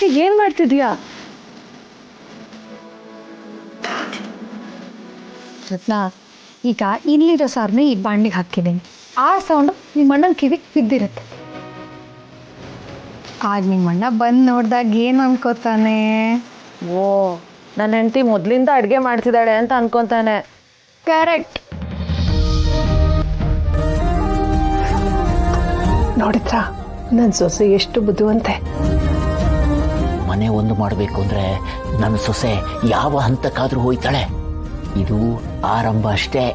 ಯಾಕೆ ಏನ್ ಮಾಡ್ತಿದ್ಯಾ? ರತ್ನ, ಈಗ ಇಲ್ಲಿರೋ ಸಾರನ್ನ ಈ ಬಾಂಡಿಗೆ ಹಾಕಿದ್ದೀನಿ. ಆ ಸೌಂಡು ನಿಮ್ಮ ಅಣ್ಣನ ಕಿವಿಗೆ ಬಿದ್ದಿರುತ್ತೆ. ಆಗ ನಿಮ್ಮ ಅಣ್ಣ ಬಂದು ನೋಡಿದಾಗ ಏನು ಅನ್ಕೋತಾನೆ? ಓ, ನನ್ನ ಹೆಂಡತಿ ಮೊದಲಿಂದ ಅಡುಗೆ ಮಾಡ್ತಿದ್ದಾಳೆ ಅಂತ ಅನ್ಕೊಂತಾನೆ. ಕರೆಕ್ಟ್. ನೋಡಿದ್ರಾ ನನ್ನ ಸೊಸೆ ಎಷ್ಟು ಬುದ್ಧಿವಂತೆ. ಮನೆ ಒಂದು ಮಾಡಬೇಕು ಅಂದರೆ ನನ್ನ ಸೊಸೆ ಯಾವ ಹಂತಕ್ಕಾದರೂ ಹೋಯ್ತಾಳೆ. ಇದು ಆರಂಭ ಅಷ್ಟೇ.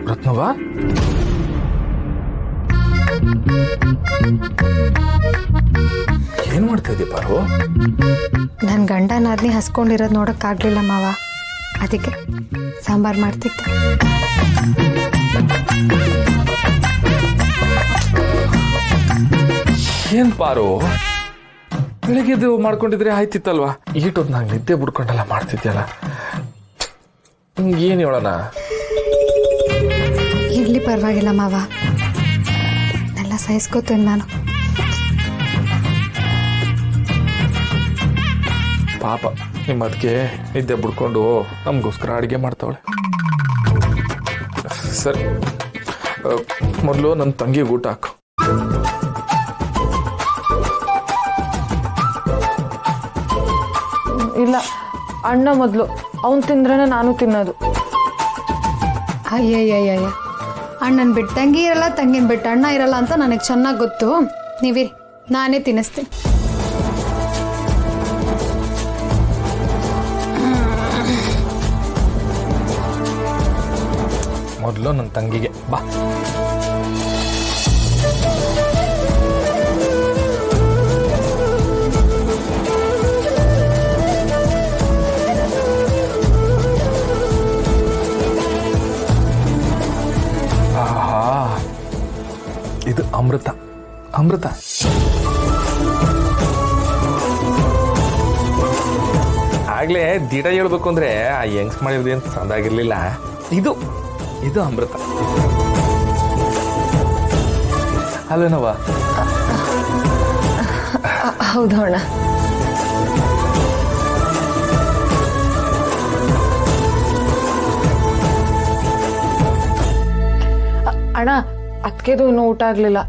ರತ್ನವ್ವ, ಏನ್ ಮಾಡ್ತಾ ಇದ್ದೀಯ ಪಾರು? ನನ್ನ ಗಂಡ ನಾದ್ನಿ ಹಸ್ಕೊಂಡಿರೋದು ನೋಡೋಕ್ಕಾಗಲಿಲ್ಲ ಮಾವ, ಅದಕ್ಕೆ ಸಾಂಬಾರು ಮಾಡ್ತಿದ್ದೆ. ಏನ್ ಪಾರು, ಬೆಳಿಗ್ಗೆದು ಮಾಡ್ಕೊಂಡಿದ್ರೆ ಆಯ್ತಿತ್ತಲ್ವಾ? ಈಟೊತ್ತು ನಂಗೆ ನಿದ್ದೆ ಬಿಡ್ಕೊಂಡೆಲ್ಲ ಮಾಡ್ತಿದ್ಯಲ್ಲ, ಏನ್ ಹೇಳೋಣ? ಇರ್ಲಿ, ಪರವಾಗಿಲ್ಲ ಮಾವ, ಎಲ್ಲ ಸಹಿಸ್ಕೋತೇನೆ ನಾನು. ಪಾಪ ನಿಮ್ಮ ಅದಕ್ಕೆ ನಿದ್ದೆ ಬಿಡ್ಕೊಂಡು ನಮಗೋಸ್ಕರ ಅಡುಗೆ ಮಾಡ್ತಾವಳೆ. ಸರಿ, ಮೊದಲು ನನ್ನ ತಂಗಿಗೆ ಊಟ ಹಾಕು. ಇಲ್ಲ, ಅಣ್ಣ ಮೊದಲು, ಅವನು ತಿಂದ್ರೇನೆ ನಾನು ತಿನ್ನೋದು. ಅಯ್ಯಯ್ಯಯ್ಯ, ಅಣ್ಣನ ಬಿಟ್ಟು ತಂಗಿ ಇರಲ್ಲ, ತಂಗಿನ ಬಿಟ್ಟು ಅಣ್ಣ ಇರಲ್ಲ ಅಂತ ನನಗೆ ಚೆನ್ನಾಗಿ ಗೊತ್ತು. ನೀವಿರಿ, ನಾನೇ ತಿನ್ನಿಸ್ತೀನಿ. ಮೊದಲು ನನ್ನ ತಂಗಿಗೆ ಬಾ. ಇದು ಅಮೃತ, ಅಮೃತ. ಆಗ್ಲೇ ದಿಟ ಹೇಳ್ಬೇಕು ಅಂದ್ರೆ ಆ ಯಂಗ್ಸ್ ಮಾಡಿರೋದು ಏನು ಸಂದಾಗಿರ್ಲಿಲ್ಲ. ಇದು ಇದು ಅಮೃತ ಅಲ್ಲೇನವ? ಹೌದು ಅಣ್ಣ. ಅಣ್ಣ, ಅದಕ್ಕೆದು ಇನ್ನೂ ಊಟ ಆಗಲಿಲ್ಲ.